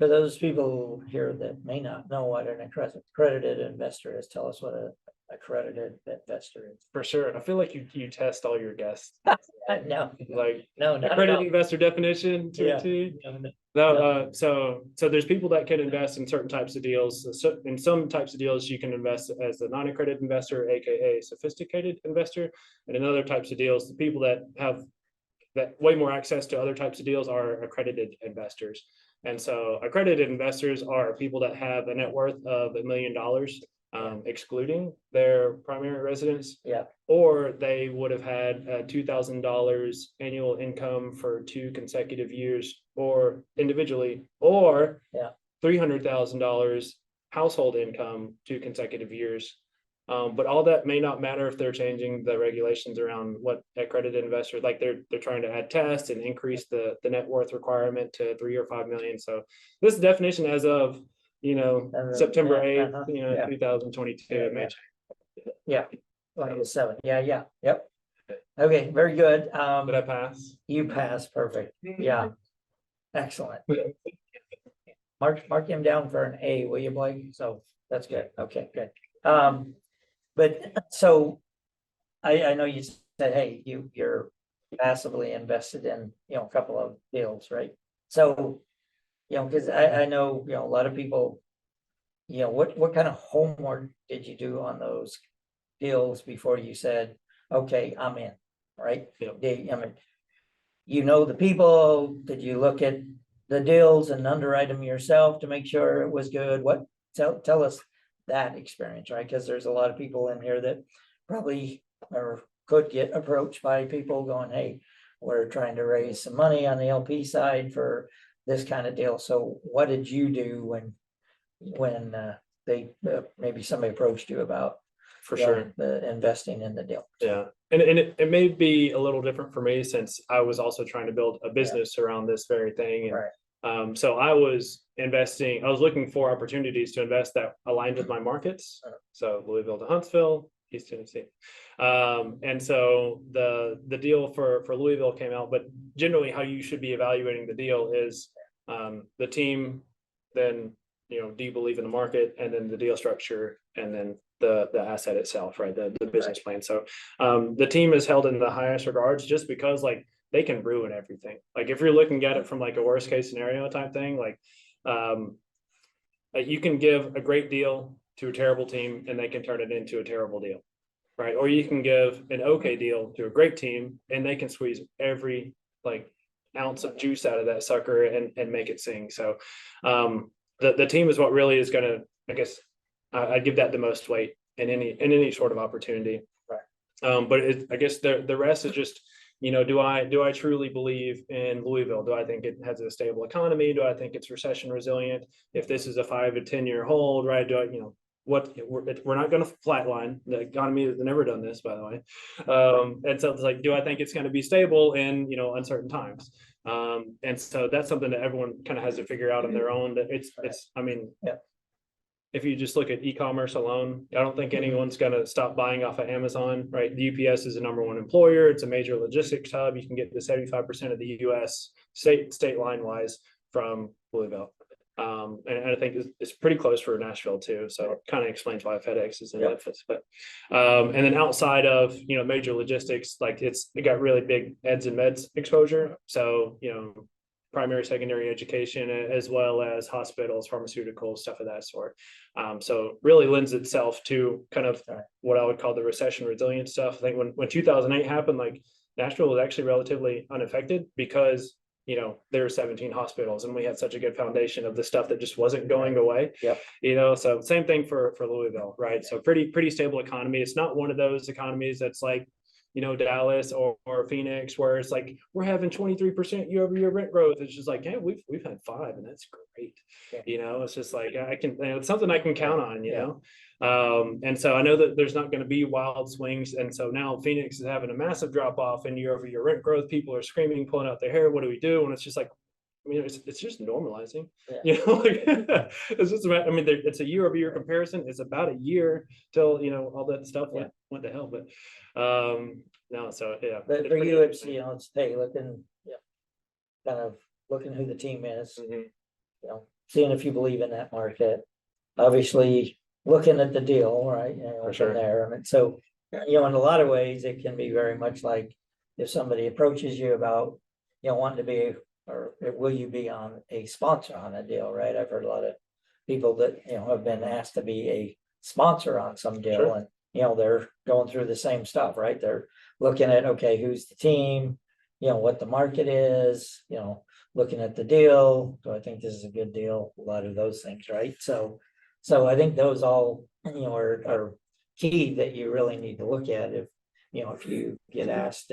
For those people here that may not know what an accredited investor is, tell us what a accredited investor is. For sure. I feel like you test all your guests. No, Like no, not at accredited all. investor definition to Yeah. a T. No, no. No, so there's people that can invest in certain types of deals. So in some types of deals, you can invest as a non-accredited investor, aka sophisticated investor, and in other types of deals, the people that have that way more access to other types of deals are accredited investors. And so accredited investors are people that have a net worth of $1 million, excluding their primary residence. Yeah. Or they would have had $2,000 annual income for 2 consecutive years, or individually, or $300,000 household income 2 consecutive years. But all that may not matter if they're changing the regulations around what accredited investors, like they're trying to add tests and increase the net worth requirement to 3 or 5 million. So this definition as of September 8th, 2022. Yeah. 27. Yeah. Yep. Okay, very good. Did I pass? You passed, perfect. Yeah. Excellent. Mark him down for an A, will you, Blake? So that's good. Okay, good. But so I know you said, hey, you're passively invested in, a couple of deals, right? So, because I know, a lot of people, what kind of homework did you do on those deals before you said, okay, I'm in, right? Yep. I mean, the people, did you look at the deals and underwrite them yourself to make sure it was good? Tell us that experience, right? Because there's a lot of people in here that probably or could get approached by people going, hey, we're trying to raise some money on the LP side for this kind of deal. So what did you do when they maybe somebody approached you about the investing in the deal? Yeah, and it may be a little different for me since I was also trying to build a business around this very thing. And so I was looking for opportunities to invest that aligned with my markets. So Louisville to Huntsville, East Tennessee. And so the deal for Louisville came out, but generally how you should be evaluating the deal is the team, then, do you believe in the market, and then the deal structure, and then the asset itself, right? The business plan. So the team is held in the highest regards just because they can ruin everything. Like if you're looking at it from a worst case scenario type thing, you can give a great deal to a terrible team and they can turn it into a terrible deal, right? Or you can give an okay deal to a great team and they can squeeze every ounce of juice out of that sucker and make it sing. So the team is what really is going to, I guess, I'd give that the most weight in any sort of opportunity. Right. But I guess the rest is just, do I truly believe in Louisville? Do I think it has a stable economy? Do I think it's recession resilient? If this is a 5 to 10 year hold, right? We're not going to flatline. The economy has never done this, by the way. And so it's do I think it's going to be stable in, uncertain times? And so that's something that everyone kind of has to figure out on their own. That if you just look at e-commerce alone, I don't think anyone's going to stop buying off of Amazon, right? The UPS is the #1 employer. It's a major logistics hub. You can get to 75% of the US state line wise from Louisville. And I think it's pretty close for Nashville too. So it kind of explains why FedEx is in Memphis. But and then outside of major logistics, it got really big eds and meds exposure. So primary, secondary education, as well as hospitals, pharmaceuticals, stuff of that sort. So really lends itself to kind of what I would call the recession resilient stuff. I think when 2008 happened, Nashville was actually relatively unaffected because there were 17 hospitals and we had such a good foundation of the stuff that just wasn't going away. So same thing for Louisville, right? So pretty stable economy. It's not one of those economies that's Dallas or Phoenix, where it's we're having 23% year-over-year rent growth. It's just hey, we've had 5 and that's great. It's just I can, it's something I can count on, and so I know that there's not going to be wild swings. And so now Phoenix is having a massive drop off in year-over-year rent growth. People are screaming, pulling out their hair. What do we do? And it's just it's just normalizing, it's just about, it's a year-over-year comparison. It's about a year till, all that stuff went to hell. But no, so yeah. But for you, it's, it's, hey, looking, kind of looking who the team is, seeing if you believe in that market. Obviously, looking at the deal, right? For sure. From there. I mean, so, in a lot of ways, it can be very much like if somebody approaches you about, wanting to be, or will you be on a sponsor on a deal, right? I've heard a lot of people that, have been asked to be a sponsor on some deal. Sure. And, they're going through the same stuff, right? They're looking at, okay, who's the team, what the market is, looking at the deal. So I think this is a good deal, a lot of those things, right? So I think those all, are key that you really need to look at if you get asked,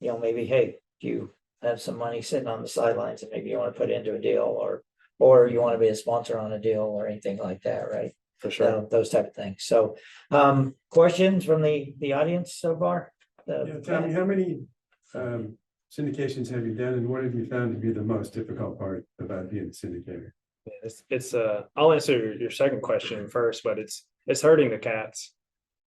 maybe, hey, do you have some money sitting on the sidelines and maybe you want to put into a deal, or you want to be a sponsor on a deal or anything like that, right? For sure. Those type of things. So, questions from the audience so far? Yeah, Tommy, how many syndications have you done, and what have you found to be the most difficult part about being a syndicator? It's I'll answer your second question first, but it's hurting the cats.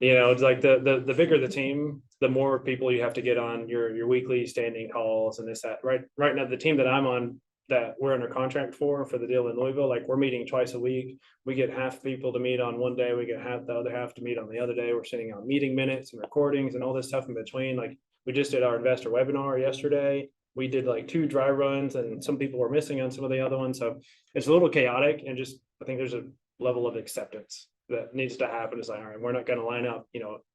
It's like the bigger the team, the more people you have to get on your weekly standing calls and this, that. Right now, the team that I'm on, that we're under contract for the deal in Louisville, like we're meeting twice a week. We get half people to meet on one day, we get the other half to meet on the other day. We're sending out meeting minutes and recordings and all this stuff in between. Like we just did our investor webinar yesterday. We did like 2 dry runs, and some people were missing on some of the other ones. So it's a little chaotic, and just I think there's a level of acceptance that needs to happen. It's like, all right, we're not going to line up,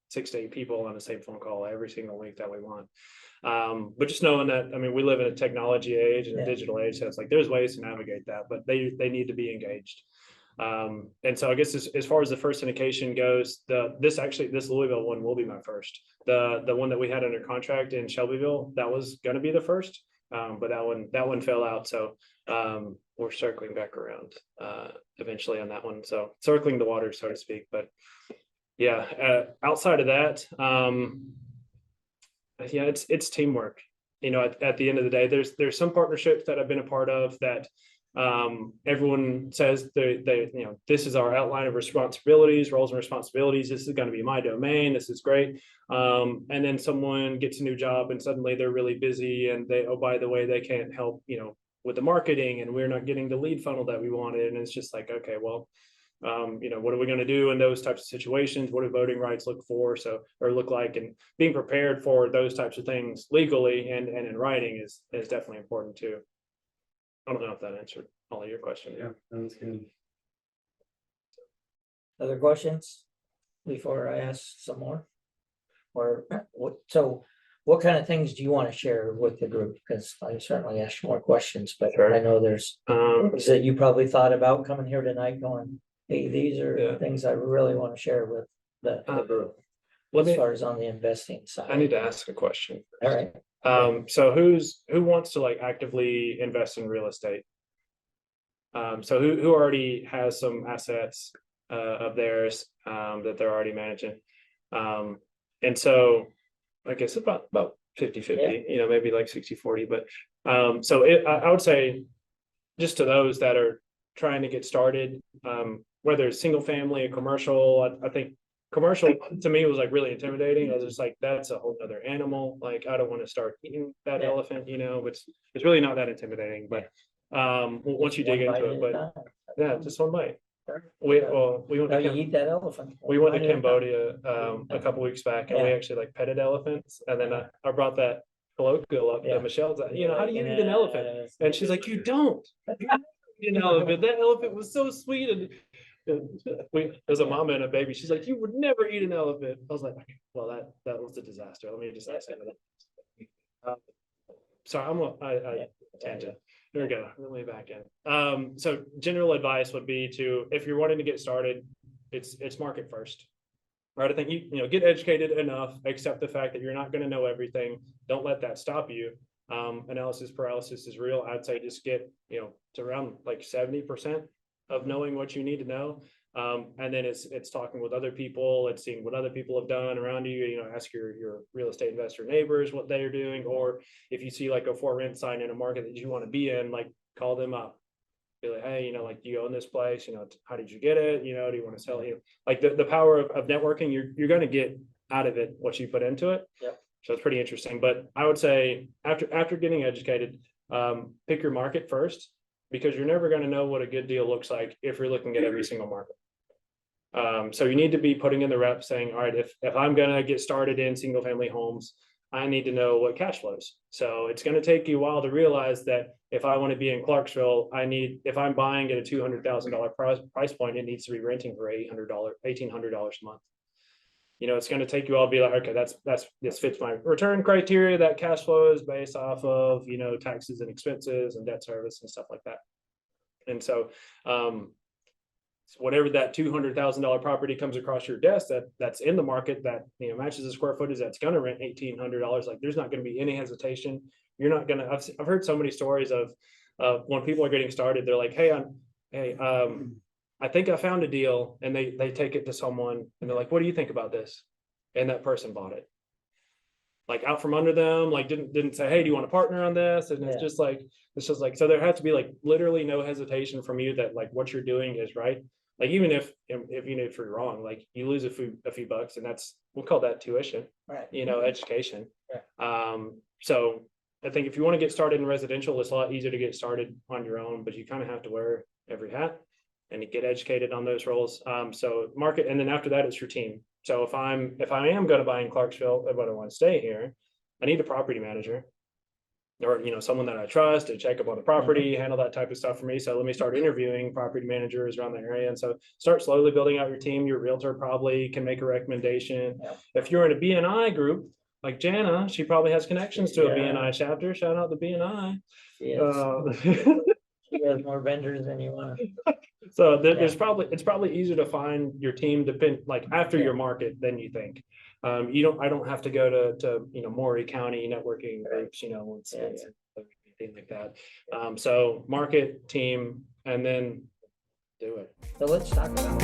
6 to 8 people on the same phone call every single week that we want. But just knowing that, I mean, we live in a technology age and a digital age, so it's like there's ways to navigate that, but they need to be engaged. And so I guess as far as the first syndication goes, this Louisville one will be my first. The one that we had under contract in Shelbyville, that was going to be the first, but that one fell out. So we're circling back around eventually on that one. So circling the water, so to speak. But yeah, outside of that, yeah, it's teamwork. At the end of the day, there's some partnerships that I've been a part of that everyone says they this is our outline of responsibilities, roles and responsibilities. This is going to be my domain. This is great. And then someone gets a new job and suddenly they're really busy, and oh, by the way, they can't help, with the marketing, and we're not getting the lead funnel that we wanted. And it's just like, okay, well, what are we going to do in those types of situations? What do voting rights look like? And being prepared for those types of things legally and in writing is definitely important too. I don't know if that answered all of your questions. Yeah, that was good. Other questions before I ask some more? Or what kind of things do you want to share with the group? Because I certainly ask more questions, but Sure. I know there's things that you probably thought about coming here tonight going, hey, these are things I really want to share with the group. As far as on the investing side. I need to ask a question. All right. So who wants to like actively invest in real estate? So who already has some assets of theirs that they're already managing? And so I guess about 50-50, maybe like 60-40, but so I would say just to those that are trying to get started, whether it's single family or commercial, I think commercial to me was like really intimidating. I was just like, that's a whole other animal. Like, I don't want to start eating that elephant, but it's really not that intimidating. But once you dig into it, but yeah, just one bite. We went to eat that elephant. We went to Cambodia a couple weeks back, and we actually like petted elephants. And then I brought that colloquial up to Michelle's, how do you eat an elephant? And she's like, you don't. Eat an elephant. That elephant was so sweet. And there's a mama and a baby. She's like, you would never eat an elephant. I was like, okay, well, that was a disaster. Let me just ask that. Sorry, I tangent. There we go. Let me back in. So general advice would be if you're wanting to get started, it's market first. Right. I think you get educated enough, accept the fact that you're not going to know everything. Don't let that stop you. Analysis paralysis is real. I'd say just get, to around like 70% of knowing what you need to know. And then it's talking with other people, it's seeing what other people have done around you, ask your real estate investor neighbors what they're doing, or if you see like a for rent sign in a market that you want to be in, like call them up. Be like, hey, like, do you own this place? How did you get it? Do you want to sell it? Like the power of networking, you're going to get out of it what you put into it. Yep. So it's pretty interesting. But I would say after getting educated, pick your market first. because you're never going to know what a good deal looks like if you're looking at every single market. So you need to be putting in the reps saying, all right, if I'm going to get started in single family homes, I need to know what cash flows. So it's going to take you a while to realize that if I want to be in Clarksville, if I'm buying at a $200,000 price point, it needs to be renting for $1,800 a month. You know, it's going to take you all be like, okay, this fits my return criteria. That cash flow is based off of, you know, taxes and expenses and debt service and stuff like that. And so, whatever that $200,000 property comes across your desk that's in the market that, you know, matches the square footage that's going to rent $1,800, like there's not going to be any hesitation. You're not going to, I've heard so many stories of when people are getting started, they're like, hey, I think I found a deal, and they take it to someone and they're like, what do you think about this? And that person bought it. Like out from under them, like didn't say, hey, do you want to partner on this? And it's just like, so there has to be like literally no hesitation from you that like what you're doing is right. Like even if you're wrong, like you lose a few bucks, and we'll call that tuition, Right. you know, education. Yeah. So I think if you want to get started in residential, it's a lot easier to get started on your own, but you kind of have to wear every hat and get educated on those roles. So market, and then after that, it's your team. So if I am going to buy in Clarksville, but I want to stay here, I need a property manager, or, you know, someone that I trust to check up on the property, handle that type of stuff for me. So let me start interviewing property managers around the area. And so start slowly building out your team. Your realtor probably can make a recommendation. Yeah. If you're in a BNI group, like Jana, she probably has connections to a BNI chapter. Shout out to BNI. She has more vendors than you want. So it's probably easier to find your team after your market than you think. I don't have to go to you know, Maury County networking groups, you know, anything like that. So market, team, and then do it. So let's talk about